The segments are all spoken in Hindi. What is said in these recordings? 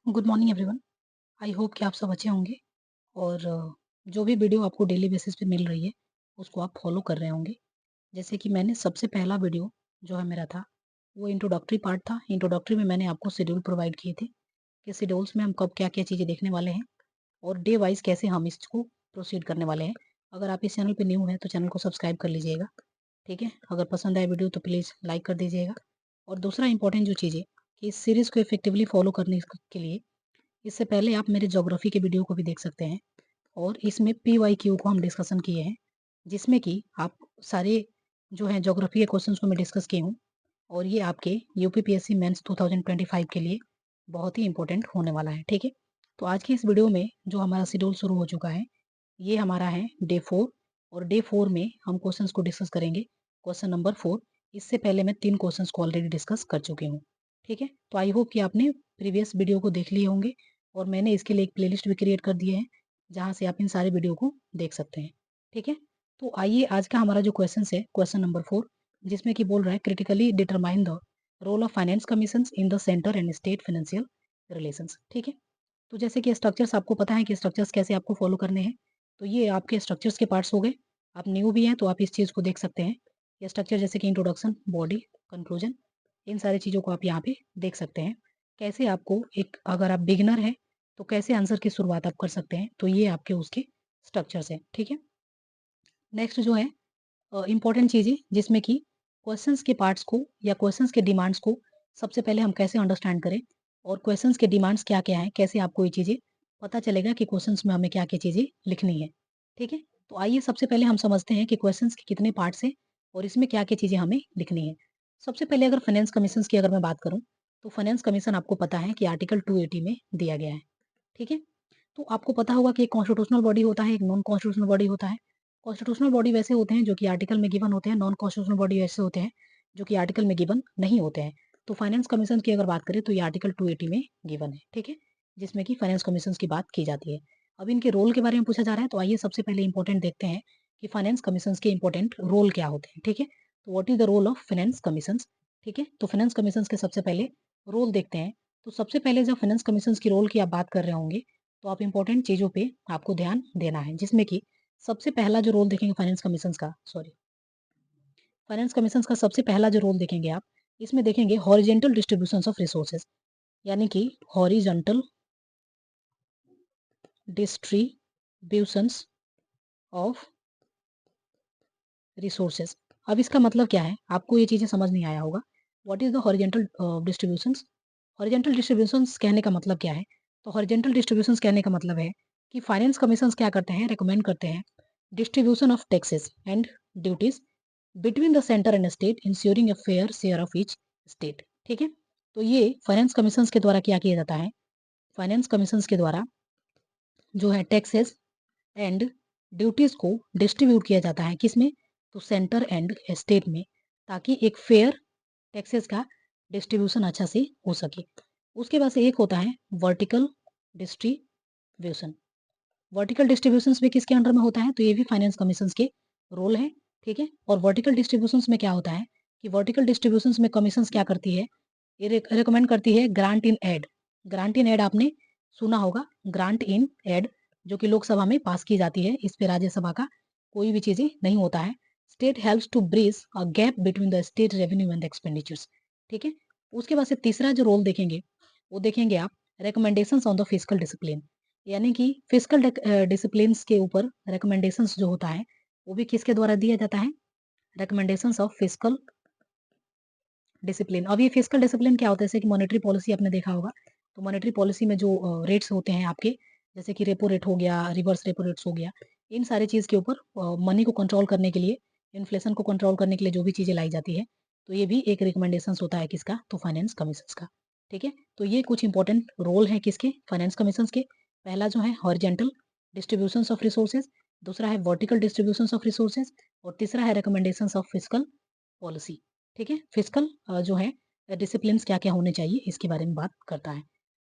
Good morning everyone. I hope कि आप सब अच्छे होंगे और जो भी वीडियो आपको डेली बेसिस पे मिल रही है उसको आप फॉलो कर रहे होंगे। जैसे कि मैंने सबसे पहला वीडियो जो है मेरा था वो इंट्रोडक्टरी पार्ट था। इंट्रोडक्टरी में मैंने आपको शेड्यूल प्रोवाइड किए थे कि शेड्यूल्स में हम कब क्या क्या चीज़ें देखने वाले हैं और डे वाइज कैसे हम इसको प्रोसीड करने वाले हैं। अगर आप इस चैनल पर न्यू हैं तो चैनल को सब्सक्राइब कर लीजिएगा। ठीक है, अगर पसंद आए वीडियो तो प्लीज़ लाइक कर दीजिएगा। और दूसरा इंपॉर्टेंट जो चीज़ है कि इस सीरीज़ को इफेक्टिवली फॉलो करने के लिए इससे पहले आप मेरे ज्योग्राफी के वीडियो को भी देख सकते हैं और इसमें PYQ को हम डिस्कशन किए हैं, जिसमें कि आप सारे जो हैं ज्योग्राफी के क्वेश्चंस को मैं डिस्कस की हूँ और ये आपके यूपीपीएससी मेंस 2025 के लिए बहुत ही इंपॉर्टेंट होने वाला है। ठीक है, तो आज की इस वीडियो में जो हमारा शेड्यूल शुरू हो चुका है ये हमारा है डे 4 और डे 4 में हम क्वेश्चंस को डिस्कस करेंगे। क्वेश्चन नंबर 4, इससे पहले मैं 3 क्वेश्चंस को ऑलरेडी डिस्कस कर चुकी हूँ। ठीक है, तो आई होप कि आपने प्रीवियस वीडियो को देख लिए होंगे और मैंने इसके लिए एक प्लेलिस्ट भी क्रिएट कर दिए हैं जहाँ से आप इन सारे वीडियो को देख सकते हैं। ठीक है, तो आइए आज का हमारा जो क्वेश्चन है क्वेश्चन नंबर 4, जिसमें कि बोल रहा है critically determine the role of finance commission in the centre and state financial relations. ठीक है, तो जैसे कि स्ट्रक्चर्स आपको पता है कि स्ट्रक्चर्स कैसे आपको फॉलो करने हैं, तो ये आपके स्ट्रक्चर्स के पार्ट्स हो गए। आप न्यू भी हैं तो आप इस चीज़ को देख सकते हैं। ये स्ट्रक्चर जैसे कि इंट्रोडक्शन, बॉडी, कंक्लूजन, इन सारी चीज़ों को आप यहाँ पे देख सकते हैं। कैसे आपको एक अगर आप बिगिनर हैं तो कैसे आंसर की शुरुआत आप कर सकते हैं, तो ये आपके उसके स्ट्रक्चर्स हैं। ठीक है, नेक्स्ट जो है इंपॉर्टेंट चीज़ें जिसमें कि क्वेश्चंस के पार्ट्स को या क्वेश्चंस के डिमांड्स को सबसे पहले हम कैसे अंडरस्टैंड करें और क्वेश्चंस के डिमांड्स क्या-क्या हैं, कैसे आपको ये चीज़ें पता चलेगा कि क्वेश्चंस में हमें क्या-क्या चीज़ें लिखनी है। ठीक है, तो आइए सबसे पहले हम समझते हैं कि क्वेश्चंस के कितने पार्ट्स हैं और इसमें क्या-क्या चीज़ें हमें लिखनी है। सबसे पहले अगर फाइनेंस कमीशंस की अगर मैं बात करूँ, तो फाइनेंस कमीशन आपको पता है कि आर्टिकल 280 में दिया गया है। ठीक है, तो आपको पता होगा कि एक कॉन्स्टिट्यूशनल बॉडी होता है, एक नॉन कॉन्स्टिट्यूशनल बॉडी होता है। कॉन्स्टिट्यूशनल बॉडी वैसे होते हैं जो कि आर्टिकल में गिवन होते हैं, नॉन कॉन्स्टिट्यूशनल बॉडी ऐसे होते हैं जो कि आर्टिकल में गिवन नहीं होते हैं। तो फाइनेंस कमीशन की अगर बात करें तो ये आर्टिकल 280 में गिवन है। ठीक है, जिसमें कि फाइनेंस कमीशन की बात की जाती है। अब इनके रोल के बारे में पूछा जा रहा है, तो आइए सबसे पहले इंपॉर्टेंट देखते हैं कि फाइनेंस कमीशन के इंपॉर्टेंट रोल क्या होते हैं। ठीक है, तो what is the role of finance commission. ठीक है, तो फाइनेंस कमीशन के सबसे पहले रोल देखते हैं। तो सबसे पहले जब फाइनेंस कमीशन की रोल की आप बात कर रहे होंगे तो आप इंपॉर्टेंट चीज़ों पे आपको ध्यान देना है, जिसमें कि सबसे पहला जो रोल देखेंगे फाइनेंस कमीशंस का सबसे पहला जो रोल देखेंगे आप, इसमें देखेंगे हॉरिजेंटल डिस्ट्रीब्यूशंस ऑफ रिसोर्सेज, यानी कि हॉरिजॉन्टल डिस्ट्रीब्यूशंस ऑफ रिसोर्सेज। अब इसका मतलब क्या है, आपको ये चीज़ें समझ नहीं आया होगा। What is the horizontal distributions. Horizontal distributions कहने का मतलब क्या है, तो हॉरिजॉन्टल डिस्ट्रीब्यूशंस कहने का मतलब है कि फाइनेंस कमीशंस क्या करते हैं, रिकमेंड करते हैं distribution of taxes and duties between the centre and state ensuring a fair share of each state. ठीक है, तो ये फाइनेंस कमीशंस के द्वारा क्या किया जाता है, फाइनेंस कमीशंस के द्वारा जो है टैक्सेस एंड ड्यूटीज को डिस्ट्रीब्यूट किया जाता है किसमें, तो सेंटर एंड स्टेट में, ताकि एक फेयर टैक्सेस का डिस्ट्रीब्यूशन अच्छा से हो सके। उसके बाद से एक होता है वर्टिकल डिस्ट्रीब्यूशन। वर्टिकल डिस्ट्रीब्यूशंस भी किसके अंडर में होता है, तो ये भी फाइनेंस कमीशंस के रोल है। ठीक है, और वर्टिकल डिस्ट्रीब्यूशंस में क्या होता है कि वर्टिकल डिस्ट्रीब्यूशंस में कमीशंस क्या करती है, ये रिकमेंड करती है grant in aid. Grant in aid आपने सुना होगा, ग्रांट इन एड जो कि लोकसभा में पास की जाती है, इस पे राज्यसभा का कोई भी चीजें नहीं होता है। State helps to bridge a gap between the state revenue and expenditures. ठीक है, उसके बाद से तीसरा जो रोल देखेंगे वो देखेंगे आप recommendations on the physical discipline, यानी कि फिजिकल डिसिप्लिन्स के ऊपर रिकमेंडेशंस जो होता है वो भी किसके द्वारा दिया जाता है, रिकमेंडेशंस ऑफ फिजिकल डिसिप्लिन। अब ये फिजिकल डिसिप्लिन क्या होता है, जैसे कि मॉनेटरी पॉलिसी आपने देखा होगा, तो मॉनेटरी पॉलिसी में जो रेट्स होते हैं आपके, जैसे कि रेपो रेट हो गया, रिवर्स रेपो रेट्स हो गया, इन सारी चीज़ के ऊपर मनी को कंट्रोल करने के लिए, इन्फ्लेशन को कंट्रोल करने के लिए जो भी चीज़ें लाई जाती है, तो ये भी एक रिकमेंडेशंस होता है किसका, तो फाइनेंस कमीशंस का। ठीक है, तो ये कुछ इंपॉर्टेंट रोल है किसके, फाइनेंस कमीशंस के। पहला जो है हॉरिजेंटल डिस्ट्रीब्यूशंस ऑफ रिसोर्सेज, दूसरा है वर्टिकल डिस्ट्रीब्यूशंस ऑफ रिसोर्सेज और तीसरा है रिकमेंडेशंस ऑफ फिजिकल पॉलिसी। ठीक है, फिजिकल जो है डिसिप्लिन्स क्या-क्या होने चाहिए इसके बारे में बात करता है।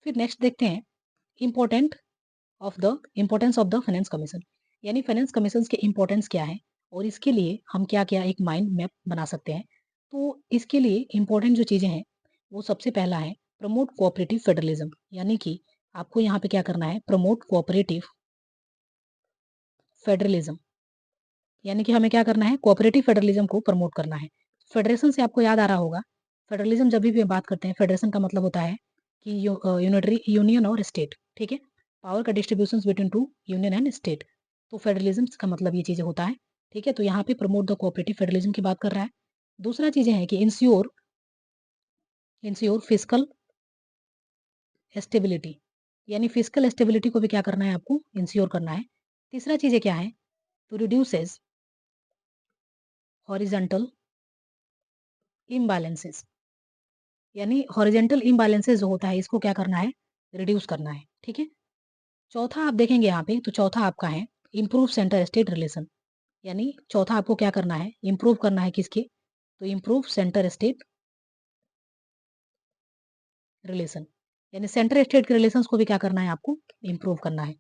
फिर नेक्स्ट देखते हैं important importance of the finance commission, यानी फाइनेंस कमीशंस के इम्पोर्टेंस क्या है और इसके लिए हम क्या-क्या एक माइंड मैप बना सकते हैं। तो इसके लिए इम्पोर्टेंट जो चीज़ें हैं वो सबसे पहला है प्रमोट कोऑपरेटिव फेडरलिज्म, यानी कि आपको यहाँ पे क्या करना है, प्रमोट कोऑपरेटिव फेडरलिज्म, यानी कि हमें क्या करना है, कोऑपरेटिव फेडरलिज्म को प्रमोट करना है। फेडरेशन से आपको याद आ रहा होगा, फेडरलिज्म जब भी बात करते हैं, फेडरेशन का मतलब होता है कि यूनिटरी यूनियन और स्टेट, ठीक है, पावर का distribution between two union and state. तो फेडरलिज्म का मतलब ये चीजें होता है, ठीक है। तो यहाँ पे प्रमोट द कोऑपरेटिव फेडरलिज्म की बात कर रहा है। दूसरा चीजें है कि इंश्योर इंश्योर फिजिकल स्टेबिलिटी, यानी फिजिकल स्टेबिलिटी को भी क्या करना है, आपको इंश्योर करना है। तीसरा चीजें क्या है, टू रिड्यूसेस हॉरिजॉन्टल इम्बैलेंसेस, यानी हॉरिजॉन्टल इम्बैलेंसेस जो होता है इसको क्या करना है, रिड्यूस करना है, ठीक है। चौथा आप देखेंगे यहाँ पे, तो चौथा आपका है इम्प्रूव सेंटर स्टेट रिलेशन, यानी चौथा आपको क्या करना है, इम्प्रूव करना है किसके, तो इम्प्रूव सेंटर स्टेट रिलेशन, यानी सेंटर स्टेट के रिलेशंस को भी क्या करना है, आपको इम्प्रूव करना है।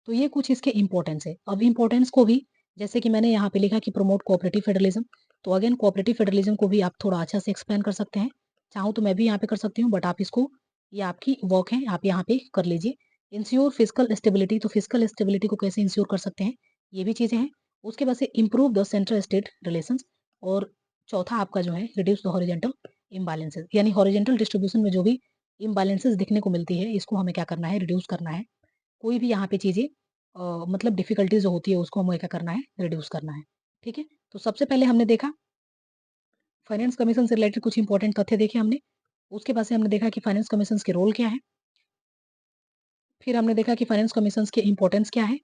तो ये कुछ इसके इंपॉर्टेंस है। अब इंपॉर्टेंस को भी, जैसे कि मैंने यहाँ पे लिखा कि प्रमोट कोऑपरेटिव फेडरलिज्म, तो अगेन कोऑपरेटिव फेडरलिज्म को भी आप थोड़ा अच्छा से एक्सप्लेन कर सकते हैं। चाहूँ तो मैं भी यहाँ पे कर सकती हूँ, बट आप इसको, ये आपकी वर्क है, आप यहाँ पे कर लीजिए। इंश्योर फिजिकल स्टेबिलिटी, तो फिजिकल स्टेबिलिटी को कैसे इंश्योर कर सकते हैं, ये भी चीजें हैं। उसके बाद से improve the central state relation, और चौथा आपका जो है रिड्यूस द हॉरिजेंटल इम्बैलेंसेस, यानी हॉरिजेंटल डिस्ट्रीब्यूशन में जो भी इम्बैलेंसेस दिखने को मिलती है, इसको हमें क्या करना है, रिड्यूस करना है। कोई भी यहाँ पे चीजें मतलब डिफिकल्टीज जो होती है उसको हमें क्या करना है, रिड्यूस करना है, ठीक है। तो सबसे पहले हमने देखा फाइनेंस कमीशन से रिलेटेड कुछ इंपॉर्टेंट तथ्य देखे हमने। उसके बाद से हमने देखा कि फाइनेंस कमीशन के रोल क्या है। फिर हमने देखा कि फाइनेंस कमीशन के इंपॉर्टेंस क्या है।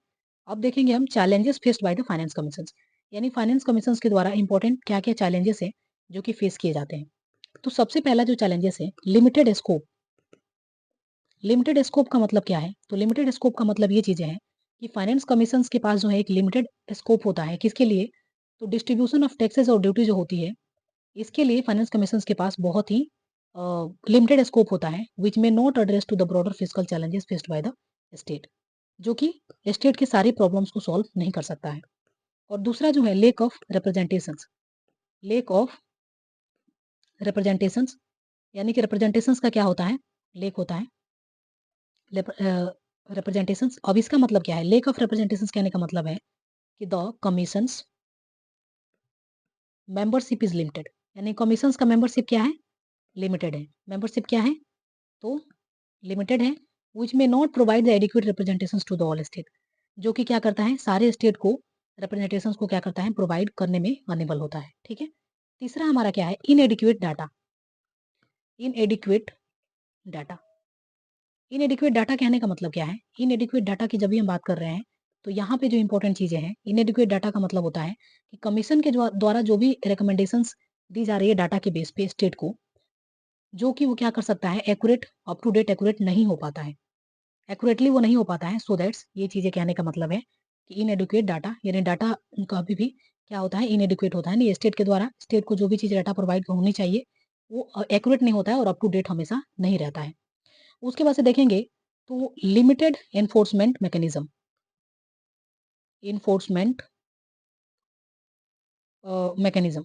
अब देखेंगे हम challenges faced by the finance commission, यानी फाइनेंस कमीशन के द्वारा इंपॉर्टेंट क्या क्या चैलेंजेस है जो कि फेस किए जाते हैं। तो सबसे पहला जो चैलेंजेस है, लिमिटेड स्कोप। लिमिटेड स्कोप का मतलब क्या है, तो लिमिटेड स्कोप का मतलब ये चीजें हैं कि फाइनेंस कमीशन के पास जो है एक लिमिटेड स्कोप होता है, किसके लिए, तो डिस्ट्रीब्यूशन ऑफ टैक्सेस और ड्यूटी जो होती है, इसके लिए फाइनेंस कमीशन के पास बहुत ही लिमिटेड स्कोप होता है, विच में not address to the broader physical challenges faced by the state, जो कि स्टेट की सारी प्रॉब्लम्स को सॉल्व नहीं कर सकता है। और दूसरा जो है lake of representation, lake of representation, यानी कि रिप्रेजेंटेशन का क्या होता है, लेक होता है रिप्रेजेंटेशन। अब इसका मतलब क्या है, लेक ऑफ रिप्रेजेंटेशन कहने का मतलब है कि the commissions membership is limited, यानी कमीशंस का मेंबरशिप क्या है, लिमिटेड है। मेंबरशिप क्या है, तो लिमिटेड है। विच में not provide the adequate representation to the all state, जो कि क्या करता है, सारे स्टेट को रिप्रेजेंटेशन को क्या करता है, प्रोवाइड करने में अनेबल होता है, ठीक है। तीसरा हमारा क्या है, इनएडिक्वेट डाटा। इनएडिक्वेट डाटा, इनएडिक्वेट डाटा कहने का मतलब क्या है, इनएडिक्वेट डाटा की जब भी हम बात कर रहे हैं, तो यहाँ पे जो इंपॉर्टेंट चीजें हैं, इनएडिक्वेट डाटा का मतलब होता है कि कमीशन के द्वारा जो भी रिकमेंडेशंस दी जा रही है डाटा के बेस पे स्टेट को, जो कि वो क्या कर सकता है, accurate, up to date accurate नहीं हो पाता है, एक्यूरेटली वो नहीं हो पाता है। सो दैट्स, ये चीजें कहने का मतलब है कि इनएडिक्वेट डाटा, यानी डाटा कभी भी क्या होता है, इनएडिक्वेट होता है, नहीं स्टेट के द्वारा स्टेट को जो भी चीज डाटा प्रोवाइड होनी चाहिए वो एक्यूरेट नहीं होता है और अप टू डेट हमेशा नहीं रहता है। उसके बाद से देखेंगे तो limited enforcement mechanism, enforcement mechanism,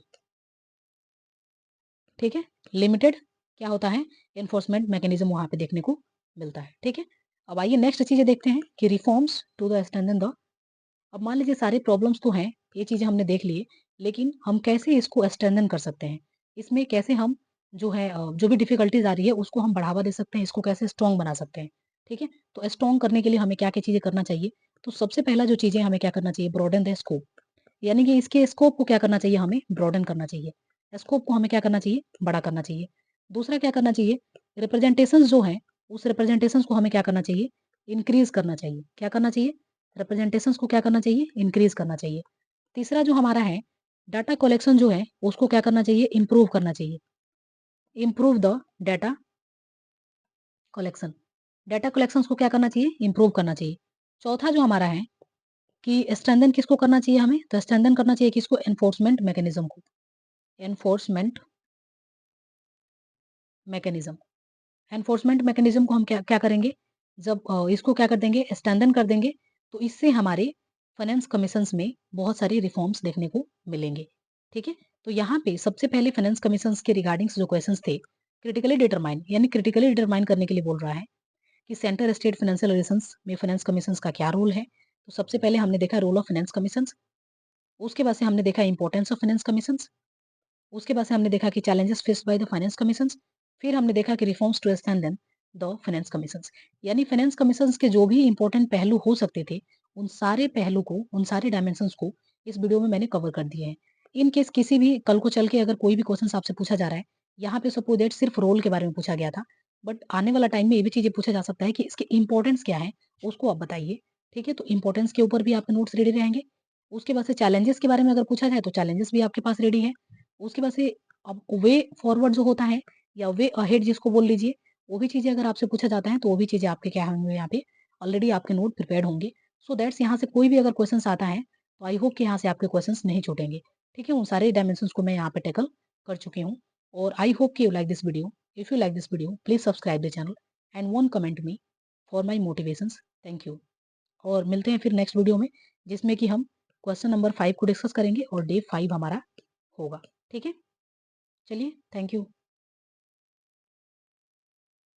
ठीक है। लिमिटेड क्या होता है, एनफोर्समेंट मैकेनिज्म वहां पे देखने को मिलता है, ठीक है। अब आइए नेक्स्ट चीजें देखते हैं कि reforms to the strengthen the. अब मान लीजिए सारे प्रॉब्लम्स तो हैं, ये चीजें हमने देख ली, लेकिन हम कैसे इसको स्ट्रेंथन कर सकते हैं, इसमें कैसे हम जो है जो भी डिफिकल्टीज आ रही है उसको हम बढ़ावा दे सकते हैं, इसको कैसे स्ट्रॉन्ग बना सकते हैं, ठीक है। तो स्ट्रॉन्ग करने के लिए हमें क्या क्या चीजें करना चाहिए, तो सबसे पहला जो चीजें हमें क्या करना चाहिए, ब्रॉडन द स्कोप, यानी कि इसके स्कोप को क्या करना चाहिए, हमें ब्रॉडन करना चाहिए, स्कोप को हमें क्या करना चाहिए, बड़ा करना चाहिए। दूसरा क्या करना चाहिए, रिप्रेजेंटेशंस जो है उस रिप्रेजेंटेशंस को हमें क्या करना चाहिए, इंक्रीज करना चाहिए। क्या करना चाहिए, रिप्रेजेंटेशंस को क्या करना चाहिए, इंक्रीज करना चाहिए। तीसरा जो हमारा है डाटा कलेक्शन जो है उसको क्या करना चाहिए, इंप्रूव करना चाहिए, improve the data collection, data collection को क्या करना चाहिए, इंप्रूव करना चाहिए। चौथा जो हमारा है कि स्ट्रेंथन किसको करना चाहिए, हमें तो स्ट्रेंथन करना चाहिए किसको, एनफोर्समेंट मैकेनिज्म को, एनफोर्समेंट मैकेनिज्म। एनफोर्समेंट मैकेनिज्म को हम क्या क्या करेंगे, जब इसको क्या कर देंगे, स्ट्रेंथन कर देंगे, तो इससे हमारे फाइनेंस कमीशंस में बहुत सारी रिफॉर्म्स देखने को मिलेंगे, ठीक है। तो यहाँ पे सबसे पहले फाइनेंस कमीशंस के रिगार्डिंग जो क्वेश्चंस थे क्रिटिकली डिटरमाइन यानी क्रिटिकली डिटरमाइन करने के लिए बोल रहा है कि सेंटर स्टेट फाइनेंशियल रिलेशंस में फाइनेंस कमीशंस का क्या रोल है। तो सबसे पहले हमने देखा रोल ऑफ फाइनेंस कमीशंस, उसके बाद से हमने देखा इंपॉर्टेंस ऑफ फाइनेंस कमीशंस, उसके बाद से हमने देखा कि challenges faced by the finance commissions, फिर हमने देखा कि reforms to strengthen the finance commissions. यानी फाइनेंस कमीशंस के जो भी इंपॉर्टेंट पहलू हो सकते थे, उन सारे पहलू को, उन सारे डायमेंशंस को इस वीडियो में मैंने कवर कर दिए हैं। इन केस किसी भी कल को चल के अगर कोई भी क्वेश्चन आपसे पूछा जा रहा है, यहाँ पे सपोज दैट सिर्फ रोल के बारे में पूछा गया था, बट आने वाला टाइम में ये भी चीजें पूछा जा सकता है कि इसके इंपॉर्टेंस क्या है, उसको आप बताइए। ठीक है, तो इंपॉर्टेंस के ऊपर भी आपके नोट्स रेडी रहेंगे। उसके बाद से चैलेंजेस के बारे में अगर पूछा जाए तो चैलेंजेस भी आपके पास रेडी है। उसके बाद से अब वे फॉरवर्ड जो होता है या वे अहेड जिसको बोल लीजिए, वो भी चीजें अगर आपसे पूछा जाता है तो वो भी चीजें आपके क्या होंगे, यहाँ पे ऑलरेडी आपके नोट प्रिपेयर्ड होंगे। सो दैट्स यहाँ से कोई भी अगर क्वेश्चन आता है तो आई होप कि यहाँ से आपके क्वेश्चन नहीं छूटेंगे। ठीक है, उन सारे डायमेंशन को मैं यहाँ पे टैकल कर चुकी हूँ। और आई होप कि you like this video. If you like this video please subscribe the channel and one comment me for my motivation. Thank you. और मिलते हैं फिर नेक्स्ट वीडियो में, जिसमें कि हम क्वेश्चन नंबर 5 को डिस्कस करेंगे और डे 5 हमारा होगा। ठीक है, चलिए, थैंक यू।